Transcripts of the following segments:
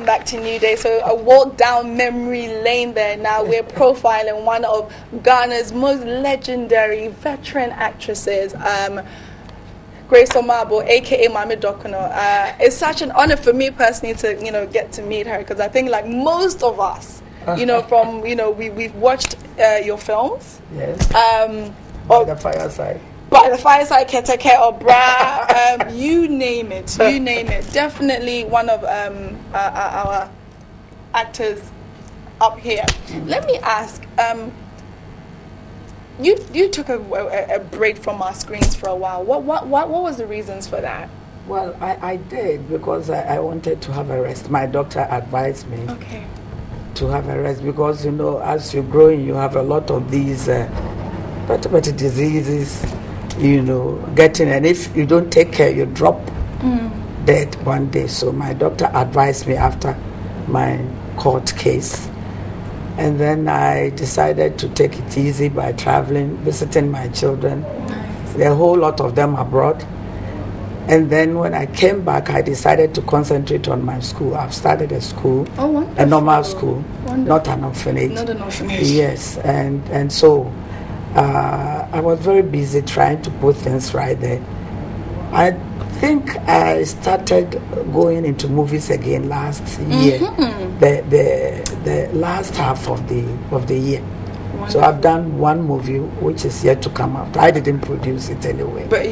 back to New Day. So a walk down memory lane there. Now we're profiling one of Ghana's most legendary veteran actresses, Grace Omaboe, aka Maame Dokono. It's such an honor for me personally to get to meet her, because I think like most of us, from we've watched your films. Yes. By the fireside. By the fireside, Keteke or Bra, you name it. Definitely one of our actors up here. Let me ask, you took a break from our screens for a while. What was the reasons for that? Well, I did because I wanted to have a rest. My doctor advised me to have a rest because, as you're growing, you have a lot of these better diseases, getting, and if you don't take care, you drop dead one day. So my doctor advised me after my court case. And then I decided to take it easy by traveling, visiting my children. Nice. There are a whole lot of them abroad. And then when I came back, I decided to concentrate on my school. I've started a school, a normal school, not an orphanage. Not an orphanage. Yes, and so I was very busy trying to put things right there. I think I started going into movies again last year, the last half of the year. Wonderful. So I've done one movie which is yet to come out. I didn't produce it anyway. But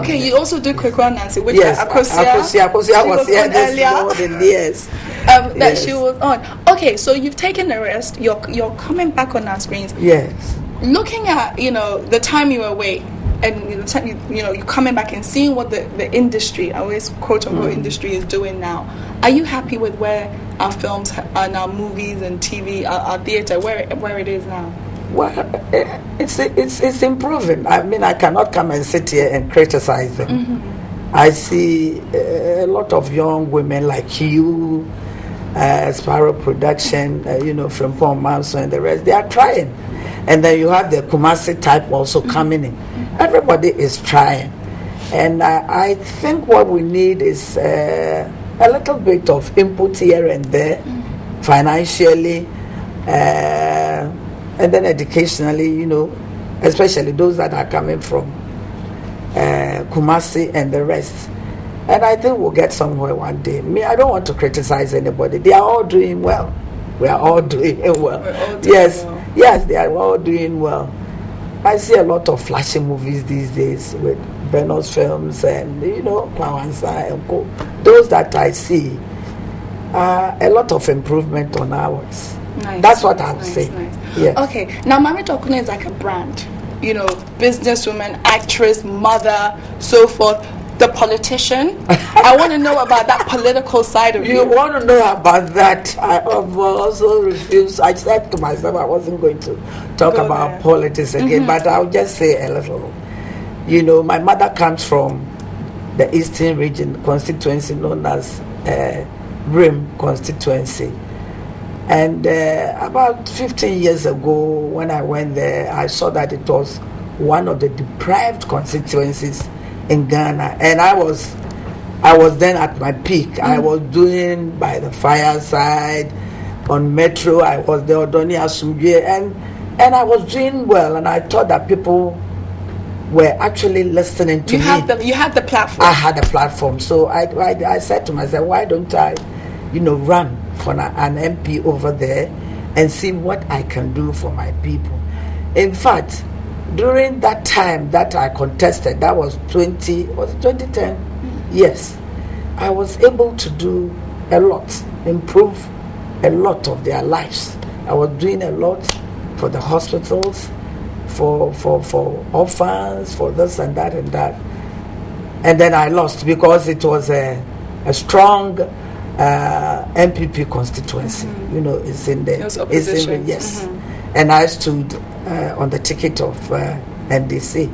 you also did Quick One Nancy, which Akosia was here earlier. Yes. That she was on. Okay, so you've taken a rest. You're coming back on our screens. Yes. Looking at the time you were away, and the time you're coming back and seeing what the industry, I always quote unquote industry, is doing now. Are you happy with where our films are now, movies and TV, our theater, where it is now? Well, it's improving. I mean, I cannot come and sit here and criticize them. I see a lot of young women like you, Sparrow Production, from Paul Manson and the rest. They are trying. And then you have the Kumasi type also coming in. Everybody is trying. And I think what we need is a little bit of input here and there, financially, and then educationally, especially those that are coming from Kumasi and the rest. And I think we'll get somewhere one day. I don't want to criticize anybody. They are all doing well. We are all doing well. Yes, they are all doing well. I see a lot of flashy movies these days with Venus Films and, Kwawansa and Co. Those that I see, a lot of improvement on ours. Nice. That's what I'm saying. Nice. Yes. Okay, now Maame Dokono is like a brand. Businesswoman, actress, mother, so forth. The politician. I want to know about that political side of you. You want to know about that? I also refused. I said to myself I wasn't going to talk about politics again, but I'll just say a little. My mother comes from the Eastern Region constituency known as Rim constituency. And about 15 years ago, when I went there, I saw that it was one of the deprived constituencies in Ghana, and I was then at my peak. I was doing by the fireside on Metro. I was the Odoni Asumdwe, and I was doing well. And I thought that people were actually listening to me. You had the platform. I had a platform, so I said to myself, why don't I, run for an MP over there and see what I can do for my people. In fact, during that time that I contested, that was 2010? Yes. I was able to do a lot, improve a lot of their lives. I was doing a lot for the hospitals, for orphans, for this and that and that. And then I lost because it was a strong MPP constituency. It's in the... Yes. And I stood on the ticket of NDC.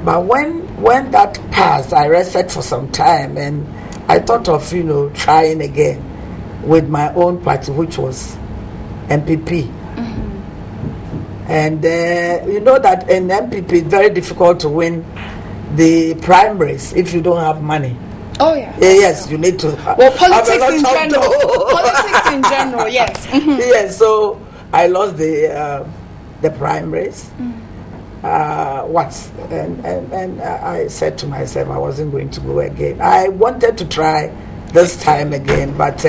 But when that passed, I rested for some time, and I thought of trying again with my own party, which was MPP. And that in MPP it's very difficult to win the primaries if you don't have money. Oh yeah. Yes, you need to. Well, politics in general. Politics in general, yes. Yes. So I lost the primaries. Once, and I said to myself I wasn't going to go again. I wanted to try this time again, but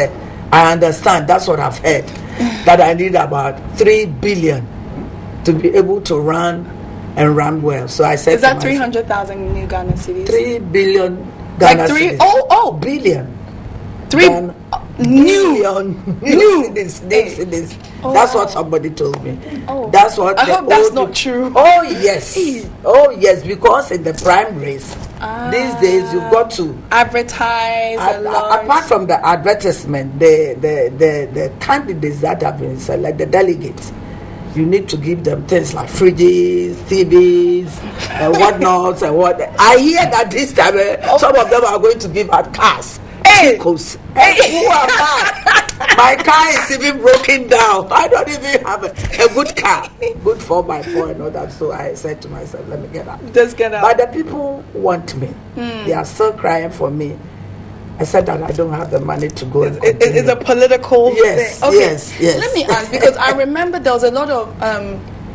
I understand, that's what I've heard, that I need about 3 billion to be able to run and run well. So I said, is that 300,000 new Ghana cedis? 3 billion Ghana like three? cedis. Oh, billion. 3 new cedis. That's what somebody told me. That's what. I hope that's not true. Oh yes, because in the primaries these days you've got to advertise a lot. Apart from the advertisement, the candidates that have been selected, the delegates, you need to give them things like fridges, TVs, and whatnots, and what. I hear that this time some of them are going to give out cars. Hey. Who am I? My car is even broken down. I don't even have a good car, good 4x4 and all that. So I said to myself, let me get out. Just get out. But the people want me. They are still crying for me. I said that I don't have the money to go. It's a political thing. Okay. Yes. Let me ask, because I remember there was a lot of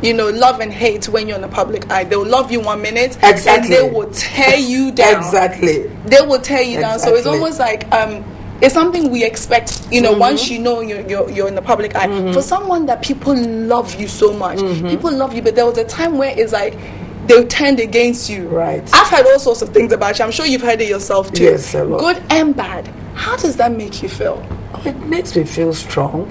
love and hate when you're in the public eye. They'll love you 1 minute, exactly, and they will tear you down. Exactly. They will tear you down. So it's almost like it's something we expect, once you're in the public eye. For someone that people love you so much, people love you, but there was a time where it's like they turned against you. Right. I've heard all sorts of things about you. I'm sure you've heard it yourself too. Yes, a lot. Good and bad. How does that make you feel? It makes me feel strong.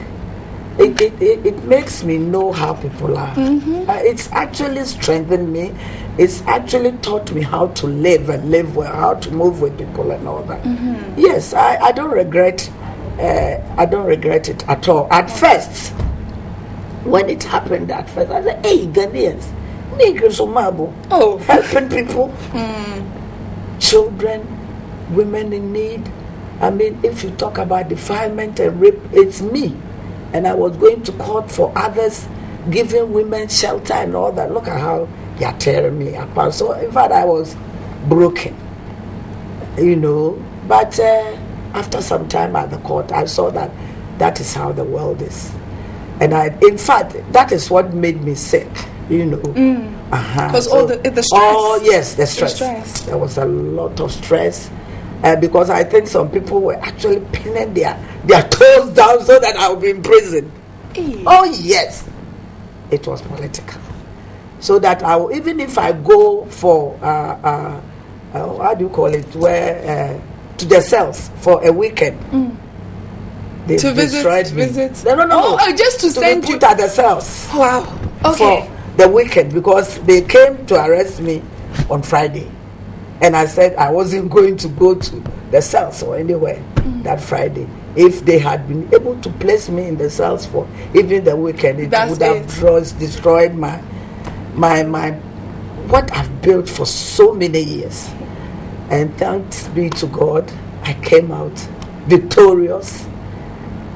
It makes me know how people are. It's actually strengthened me. It's actually taught me how to live and live well, how to move with people and all that. Yes, I don't regret. I don't regret it at all. At first, when it happened, I said, "Hey, Ghanaians, Omaboe, helping people, children, women in need. I mean, if you talk about defilement and rape, it's me." And I was going to court for others, giving women shelter and all that. Look at how you're tearing me apart. So, in fact, I was broken, But after some time at the court, I saw that that is how the world is. And in fact, that is what made me sick, Because all the stress. Oh, yes, the stress. There was a lot of stress. Because I think some people were actually pinning their toes down so that I would be in prison. Oh yes, it was political. So that even if I go for how do you call it, where to the cells for a weekend, they destroyed me. No. Oh, just to send be put at the cells. Wow. Okay. For the weekend, because they came to arrest me on Friday. And I said I wasn't going to go to the cells or anywhere that Friday. If they had been able to place me in the cells for even the weekend, it would have destroyed my what I've built for so many years. And thanks be to God, I came out victorious.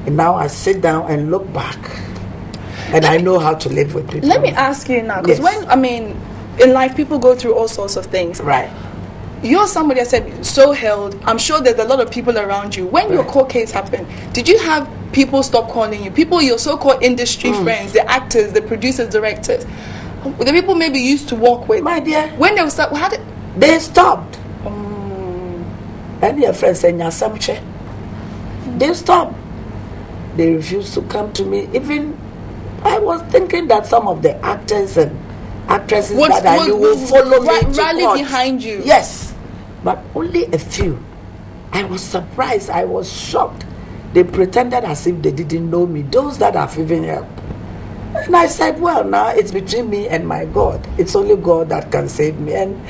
And now I sit down and look back, and I know how to live with people. Let me ask you now, because in life people go through all sorts of things. Right. You're somebody that said so held. I'm sure there's a lot of people around you. When your court case happened, did you have people stop calling you? People, your so-called industry friends, the actors, the producers, directors, the people maybe you used to work with. My dear, when they would start, how did they stopped? And your friends said, they stopped. They refused to come to me. Even I was thinking that some of the actors and actresses that I knew will follow me to rally court. behind you. Yes, but only a few. I was surprised. I was shocked. They pretended as if they didn't know me. Those that have even helped. And I said, well, now it's between me and my God. It's only God that can save me. And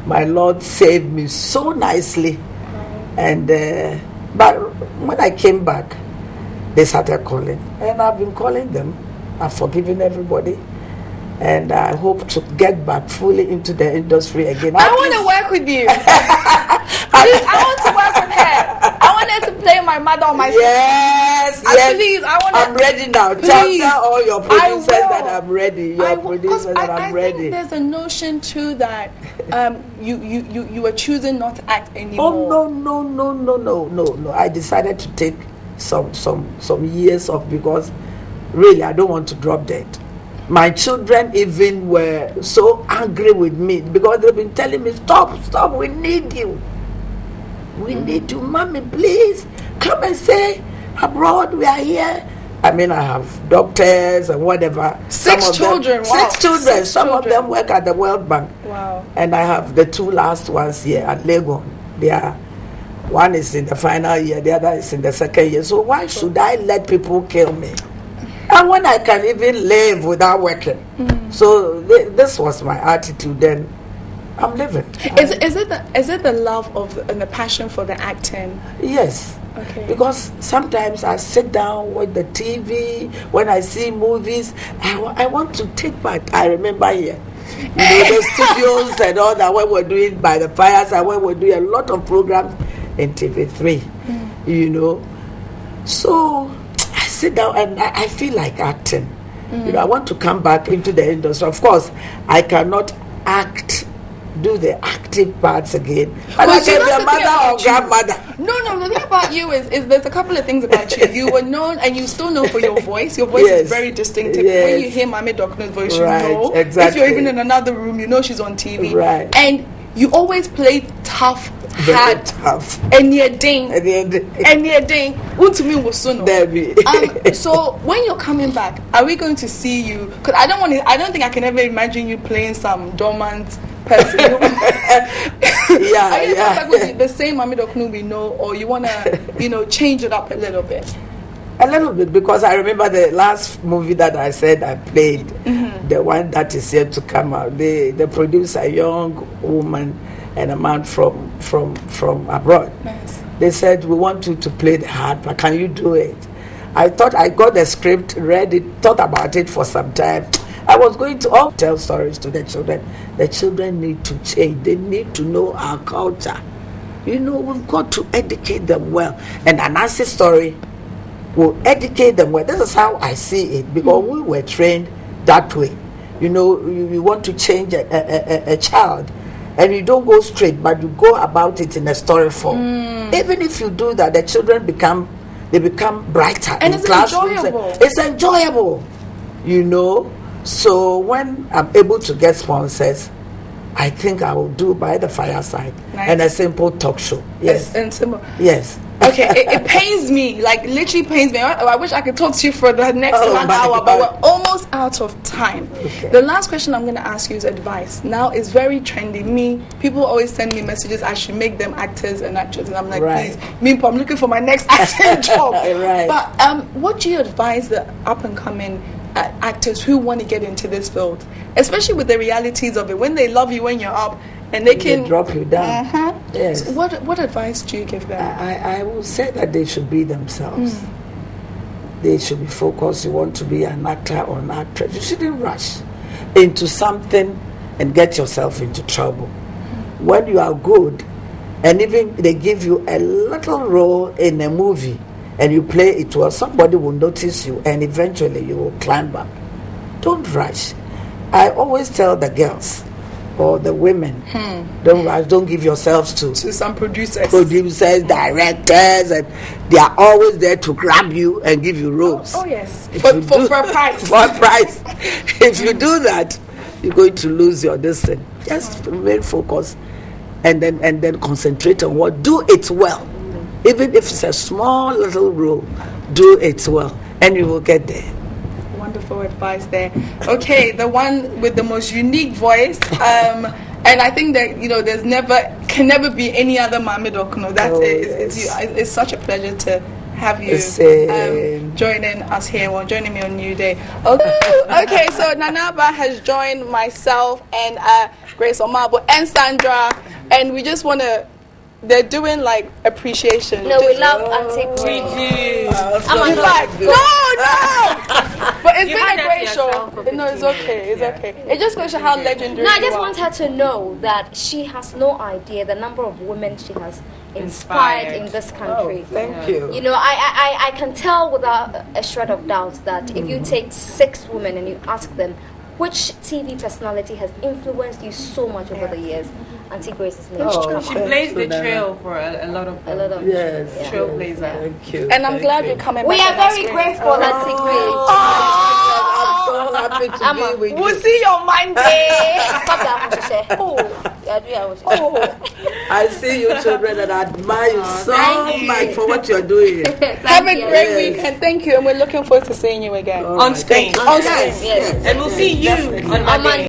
my Lord saved me so nicely. And but when I came back, they started calling. And I've been calling them. I've forgiven everybody. And I hope to get back fully into the industry again. I want to work with you. Please, I want to work with her. I want her to play my mother or my sister. Yes, Please, I'm ready now. Tell all your producers that I'm ready. Your producers that I'm ready. I think there's a notion too that you are choosing not to act anymore. Oh no. I decided to take some years off because really I don't want to drop dead. My children even were so angry with me because they've been telling me, stop, we need you. We need you, Mommy, please come and say abroad we are here. I mean, I have doctors and whatever. Six children. Some of them work at the World Bank. Wow. And I have the two last ones here at Legon. One is in the final year, the other is in the second year. So why should I let people kill me? And when I can even live without working. So this was my attitude then. I'm living. Is it the love of and the passion for the acting? Yes. Okay. Because sometimes I sit down with the TV, when I see movies, I want to take part. I remember here, the studios and all that, when we're doing By the Fires, and when we're doing a lot of programs in TV3, So I sit down and I feel like acting. I want to come back into the industry. Of course, I cannot do the active parts again. And I can be a mother or grandmother. No, the thing about you is there's a couple of things about you. You were known and you still know for your voice. Your voice is very distinctive. Yes. When you hear Maame Dokono's voice, you know. Exactly. If you're even in another room, you know she's on TV. Right. And you always play tough, hard, tough. And you're ding. So when you're coming back, are we going to see you? Because I don't think I can ever imagine you playing some dormant person. Are you back with the same Maame Dokono we know, or you wanna, change it up a little bit? A little bit, because I remember the last movie that I said I played, the one that is yet to come out. They produced a young woman and a man from abroad. Nice. They said, we want you to play the hard part. Can you do it? I thought I got the script, read it, thought about it for some time. I was going to tell stories to the children. The children need to change. They need to know our culture. We've got to educate them well. And an answer story will educate them well. This is how I see it, because we were trained that way. You want to change a child, and you don't go straight, but you go about it in a story form. Even if you do that, the children become brighter. And it's enjoyable. It's enjoyable, So when I'm able to get sponsors, I think I will do By the Fireside. Nice. And a simple talk show. Yes. And simple. Yes. Okay, it pains me, like literally pains me. I wish I could talk to you for the next 1 hour, but we're almost out of time. Okay. The last question I'm going to ask you is advice. Now it's very trendy. People always send me messages, I should make them actors and actresses, and I'm like, please, I'm looking for my next acting job. Right. But what do you advise the up and coming actors who want to get into this field, especially with the realities of it, when they love you when you're up and they can drop you down? Yes. So what advice do you give them? I will say that they should be themselves. They should be focused. You want to be an actor or an actress, you shouldn't rush into something and get yourself into trouble. When you are good, and even they give you a little role in a movie and you play it well, somebody will notice you and eventually you will climb up. Don't rush. I always tell the girls or the women, don't rush, don't give yourselves to some producers, directors, and they are always there to grab you and give you roles. Oh yes, for a price. For a price. If you do that, you're going to lose your destiny. Just remain focused and then concentrate on what. Do it well. Even if it's a small little role, do it well, and you will get there. Wonderful advice there. Okay, the one with the most unique voice, and I think that there's can never be any other Maame Dokono. That's it. It's such a pleasure to have you joining us here, or joining me on New Day. Okay, so Nanaba has joined myself and Grace Omaboe and Sandra, and we just want to. They're doing like appreciation. No, we love antique. In fact, no. But It's been a great show. No, it's okay. It's okay. It just goes to show how legendary. No, I just want her to know that she has no idea the number of women she has inspired in this country. Oh, thank you. You know, I can tell without a shred of doubt that if you take 6 women and you ask them which TV personality has influenced you so much over the years, Auntie Grace is named. She blazed the trail for a lot of yes, trailblazer. Thank you. And I'm glad you're coming back. We are very grateful, Auntie Grace. I'm so happy to be with you. We'll see you on Monday. Stop that, I see you children and I admire you so much for what you're doing. Have a great weekend. Thank you, and we're looking forward to seeing you again On screen. On screen. Yes. And we'll see you on Monday.